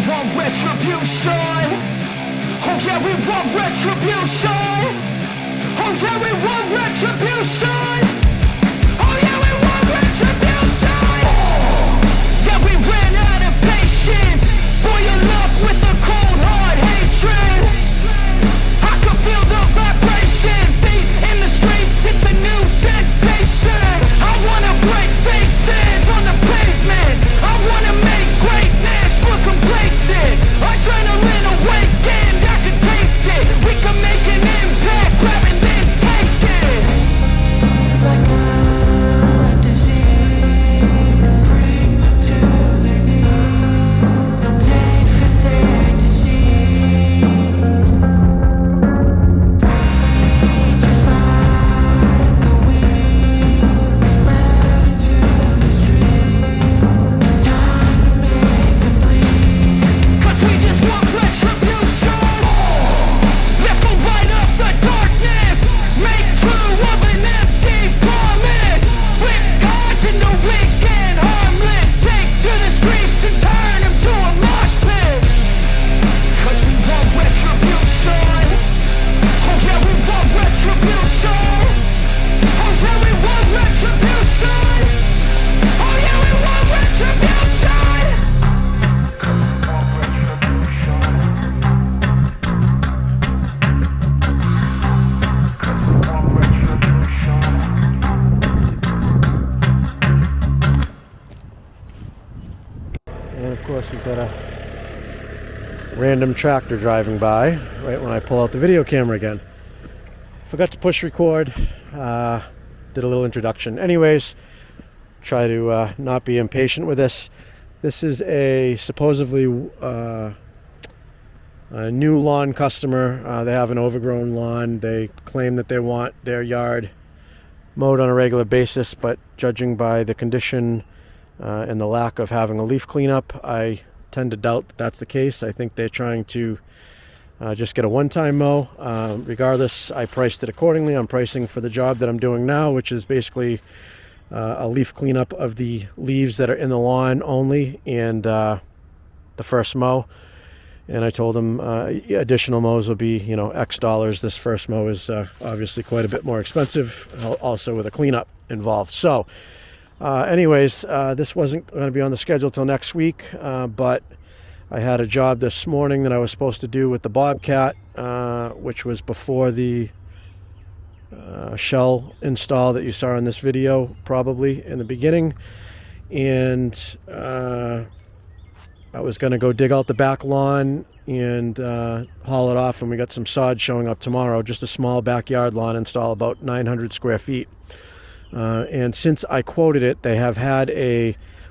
want retribution. Oh yeah, we want retribution. Oh yeah, we want retribution. Oh yeah, we want retribution. Yeah, we ran out of patience. Boil up with the cold hard hatred. I can feel the vibration. Feet in the streets, it's a new sensation. I wanna break faces on the pavement. I wanna make greatness look complacent. Adrenaline awakened, I can taste it. We can make an impact, grab and then take it. Like a disease, bring them to their knees. No pain for fantasy. Free just like a wing, spread into the streets. It's time to make them bleed. 'Cause we just want retribution. Let's go light up the darkness. Make true of an empty promise. Flip gods into weak and harmless. Take to the streets and turn them to a mosh pit. 'Cause we want retribution. Oh yeah, we want retribution. Oh yeah, we want retribution. Oh yeah, we want retribution. And of course we've got a random tractor driving by right when I pull out the video camera again. Forgot to push record. Did a little introduction. Anyways, try to not be impatient with this. This is a supposedly a new lawn customer. They have an overgrown lawn. They claim that they want their yard mowed on a regular basis, but judging by the condition and the lack of having a leaf cleanup, I tend to doubt that that's the case. I think they're trying to just get a one-time mow. Regardless, I priced it accordingly. I'm pricing for the job that I'm doing now, which is basically a leaf cleanup of the leaves that are in the lawn only, and the first mow. And I told them additional mows will be, X dollars. This first mow is obviously quite a bit more expensive, also with a cleanup involved. So anyways, this wasn't going to be on the schedule till next week, but I had a job this morning that I was supposed to do with the Bobcat, which was before the shell install that you saw in this video, probably in the beginning. And I was going to go dig out the back lawn and haul it off, and we got some sod showing up tomorrow. Just a small backyard lawn install, about 900 square feet. And since I quoted it, they have had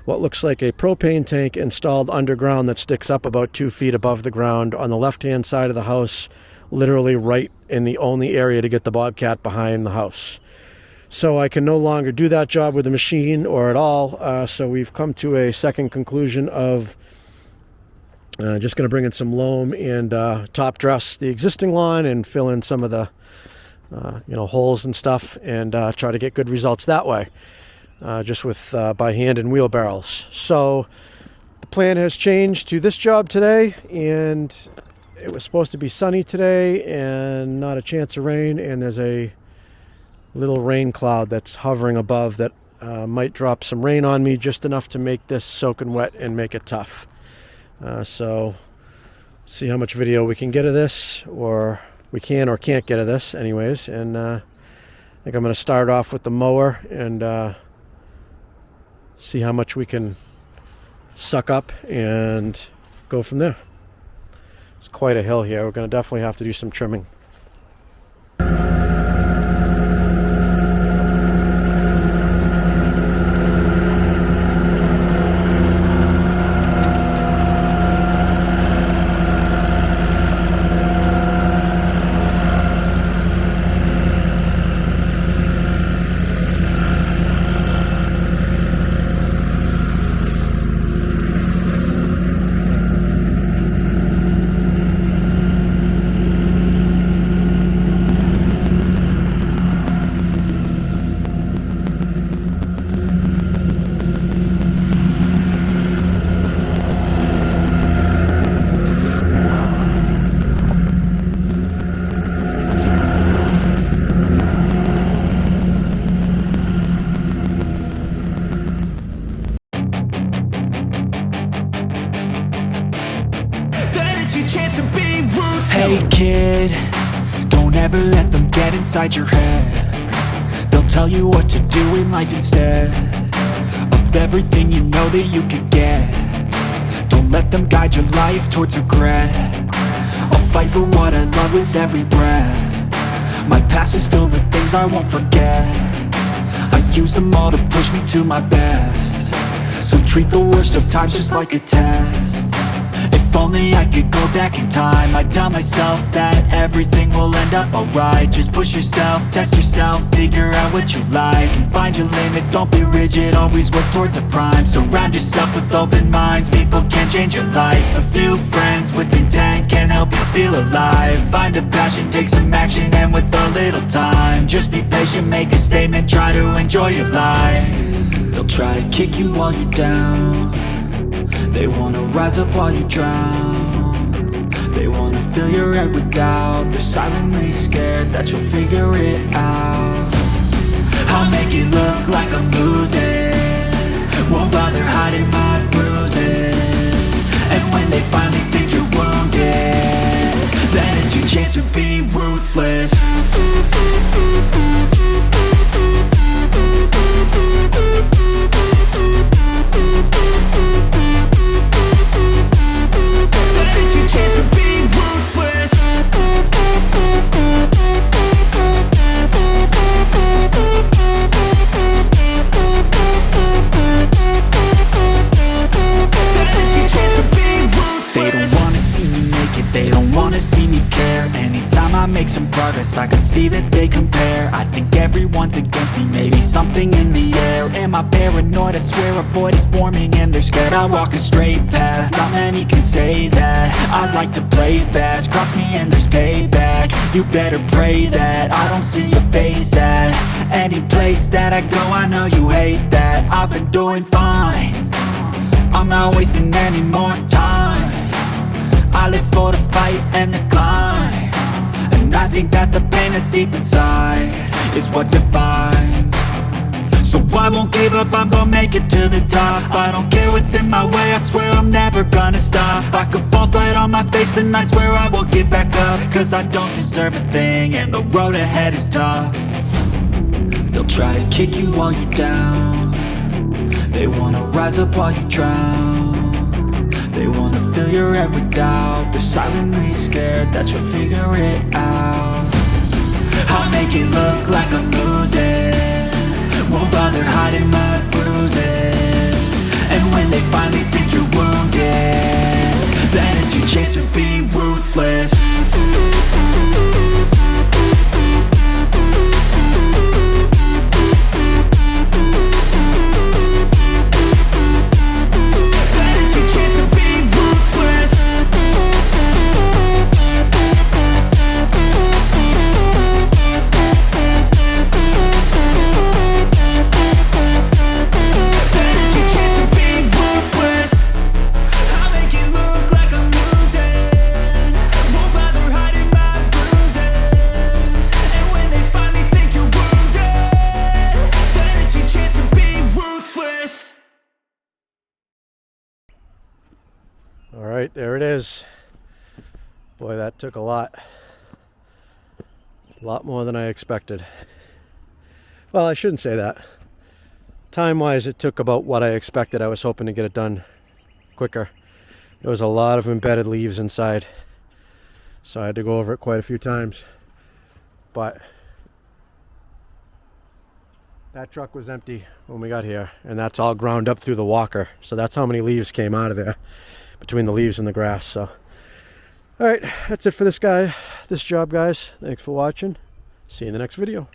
what looks like a propane tank installed underground that sticks up about 2 feet above the ground on the left-hand side of the house, literally right in the only area to get the Bobcat behind the house. So I can no longer do that job with the machine or at all. So we've come to a second conclusion of just going to bring in some loam and top dress the existing lawn and fill in some of the holes and stuff, and try to get good results that way, just with by hand and wheelbarrows. So the plan has changed to this job today, and it was supposed to be sunny today and not a chance of rain, and there's a little rain cloud that's hovering above that might drop some rain on me, just enough to make this soaking wet and make it tough. So see how much video we can get of this, or we can or can't get of this anyways. And I think I'm going to start off with the mower and see how much we can suck up and go from there. It's quite a hill here. We're going to definitely have to do some trimming. Hey kid, don't ever let them get inside your head. They'll tell you what to do in life instead of everything you know that you could get. Don't let them guide your life towards regret. I'll fight for what I love with every breath. My past is filled with things I won't forget. I use them all to push me to my best. So treat the worst of times just like a test. If only I could go back in time, I'd tell myself that everything will end up alright. Just push yourself, test yourself, figure out what you like, and find your limits, don't be rigid, always work towards a prime. Surround yourself with open minds, people can change your life. A few friends with intent can help you feel alive. Find a passion, take some action, and with a little time, just be patient, make a statement, try to enjoy your life. They'll try to kick you while you're down. They wanna rise up while you drown. They wanna fill your head with doubt. They're silently scared that you'll figure it out. I'll make it look like I'm losing, won't bother hiding my bruises. And when they finally think you're wounded, then it's your chance to be ruthless. Make some progress, I can see that they compare. I think everyone's against me, maybe something in the air. Am I paranoid? I swear a void is forming and they're scared. I walk a straight path, not many can say that. I like to play fast, cross me and there's payback. You better pray that I don't see your face at any place that I go. I know you hate that. I've been doing fine, I'm not wasting any more time. I live for the fight and the climb. I think that the pain that's deep inside is what defines. So I won't give up, I'm gonna make it to the top. I don't care what's in my way, I swear I'm never gonna stop. I could fall flat on my face and I swear I will get back up. Cause I don't deserve a thing and the road ahead is tough. They'll try to kick you while you're down. They wanna rise up while you drown. They wanna fill your head with doubt. They're silently scared that you'll figure it out. I'll make it look like I'm losing, won't bother hiding my bruises. And when they finally think you're wounded, then it's your chance to be ruthless. All right, there it is. Boy, that took a lot more than I expected. Well, I shouldn't say that. Time-wise, it took about what I expected. I was hoping to get it done quicker. There was a lot of embedded leaves inside, so I had to go over it quite a few times. But that truck was empty when we got here, and that's all ground up through the walker. So that's how many leaves came out of there, between the leaves and the grass. So, all right, that's it for this job, guys. Thanks for watching. See you in the next video.